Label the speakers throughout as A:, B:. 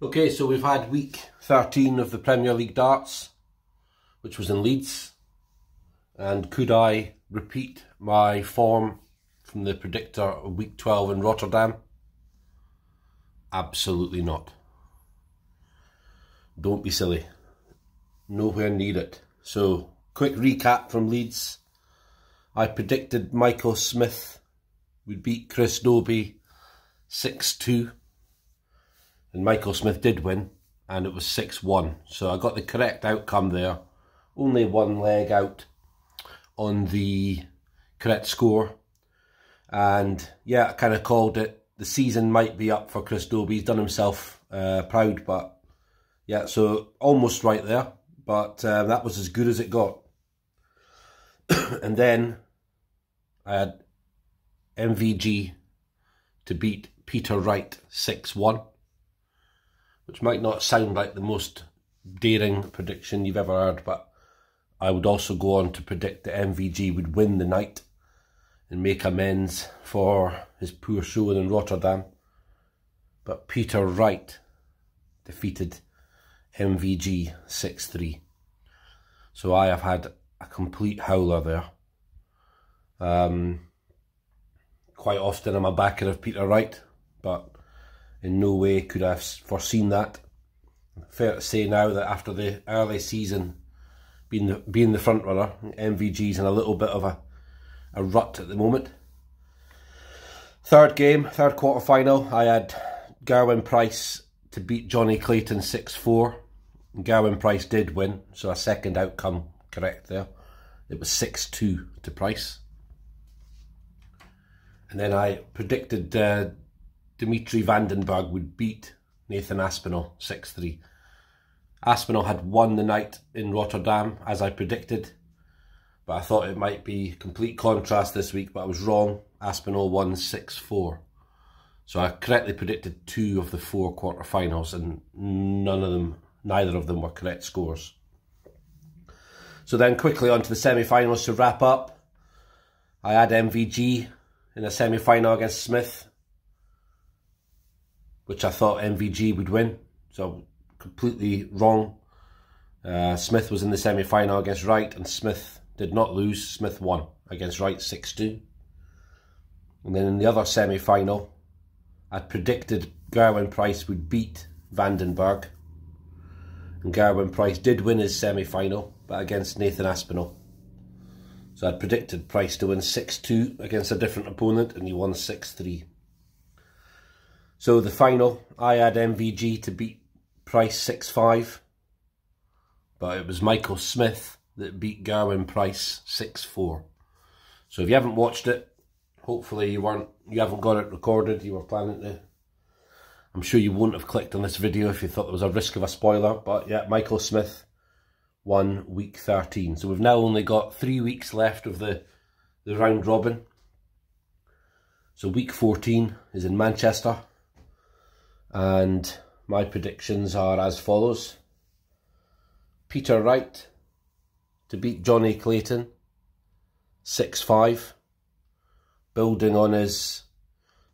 A: Okay, so we've had week 13 of the Premier League darts, which was in Leeds. And could I repeat my form from the Predictor of week 12 in Rotterdam? Absolutely not. Don't be silly. Nowhere near it. So, quick recap from Leeds. I predicted Michael Smith would beat Chris Dobie 6-2. And Michael Smith did win, and it was 6-1. So I got the correct outcome there. Only one leg out on the correct score. And yeah, I kind of called it. The season might be up for Chris Dobie. He's done himself proud, but yeah, so almost right there. But that was as good as it got. And then I had MVG to beat Peter Wright 6-1. Which might not sound like the most daring prediction you've ever heard, but I would also go on to predict that MVG would win the night and make amends for his poor showing in Rotterdam. But Peter Wright defeated MVG 6-3. So I have had a complete howler there. Quite often I'm a backer of Peter Wright, but in no way could I have foreseen that. Fair to say now that after the early season being the front runner, MVG's in a little bit of a rut at the moment. Third game, third quarter final, I had Garwin Price to beat Johnny Clayton 6-4. Garwin Price did win, so a second outcome correct there. It was 6-2 to Price. And then I predicted Dimitri Vandenberg would beat Nathan Aspinall 6-3. Aspinall had won the night in Rotterdam, as I predicted, but I thought it might be complete contrast this week, but I was wrong. Aspinall won 6-4. So I correctly predicted 2 of the 4 quarterfinals, and neither of them were correct scores. So then quickly on to the semi-finals to wrap up. I had MVG in a semi-final against Smith, which I thought MVG would win, so completely wrong. Smith was in the semi-final against Wright, and Smith did not lose. Smith won against Wright 6-2. And then in the other semi-final, I predicted Garwin Price would beat Vandenberg, and Garwin Price did win his semi-final, but against Nathan Aspinall. So I predicted Price to win 6-2 against a different opponent, and he won 6-3. So the final, I had MVG to beat Price 6-5, but it was Michael Smith that beat Garwin Price 6-4. So if you haven't watched it, hopefully you haven't got it recorded, you were planning to. I'm sure you wouldn't have clicked on this video if you thought there was a risk of a spoiler, but yeah, Michael Smith won week 13. So we've now only got 3 weeks left of the round robin. So week 14 is in Manchester. And my predictions are as follows. Peter Wright to beat Johnny Clayton 6-5, building on his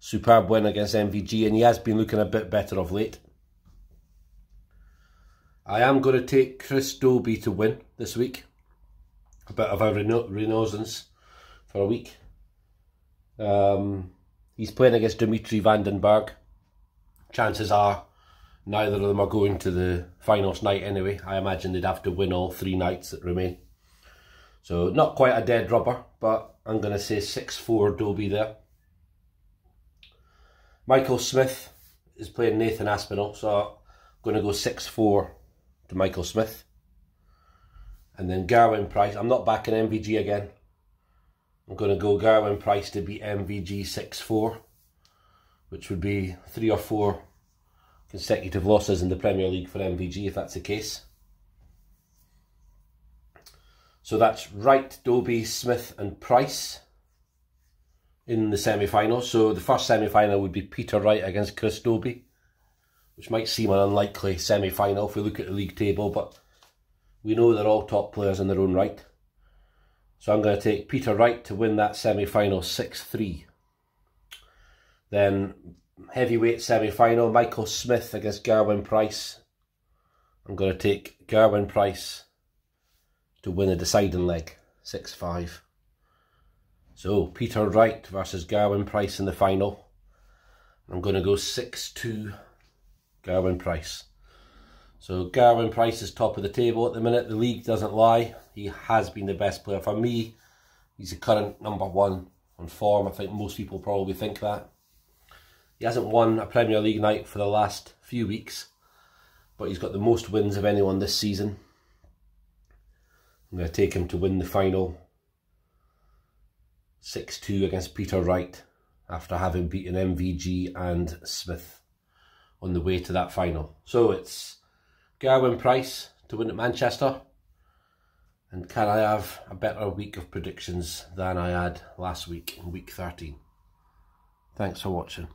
A: superb win against MVG, and he has been looking a bit better of late. I am going to take Chris Dobie to win this week. A bit of a renaissance for a week. He's playing against Dimitri Vandenberg. Chances are neither of them are going to the finals night anyway. I imagine they'd have to win all 3 nights that remain. So not quite a dead rubber, but I'm going to say 6-4 Dobie there. Michael Smith is playing Nathan Aspinall, so I'm going to go 6-4 to Michael Smith. And then Garwin Price, I'm not backing MVG again. I'm going to go Garwin Price to beat MVG 6-4. Which would be 3 or 4 consecutive losses in the Premier League for MVG, if that's the case. So that's Wright, Dobie, Smith and Price in the semi-final. So the first semi-final would be Peter Wright against Chris Dobie, which might seem an unlikely semi-final if we look at the league table, but we know they're all top players in their own right. So I'm going to take Peter Wright to win that semi-final 6-3. Then heavyweight semi-final, Michael Smith against Gerwyn Price. I'm going to take Gerwyn Price to win a deciding leg, 6-5. So, Peter Wright versus Gerwyn Price in the final. I'm going to go 6-2 Gerwyn Price. So, Gerwyn Price is top of the table at the minute. The league doesn't lie. He has been the best player. For me, he's the current #1 on form. I think most people probably think that. He hasn't won a Premier League night for the last few weeks, but he's got the most wins of anyone this season. I'm going to take him to win the final, 6-2 against Peter Wright, after having beaten MVG and Smith on the way to that final. So it's Gerwyn Price to win at Manchester. And can I have a better week of predictions than I had last week in week 13? Thanks for watching.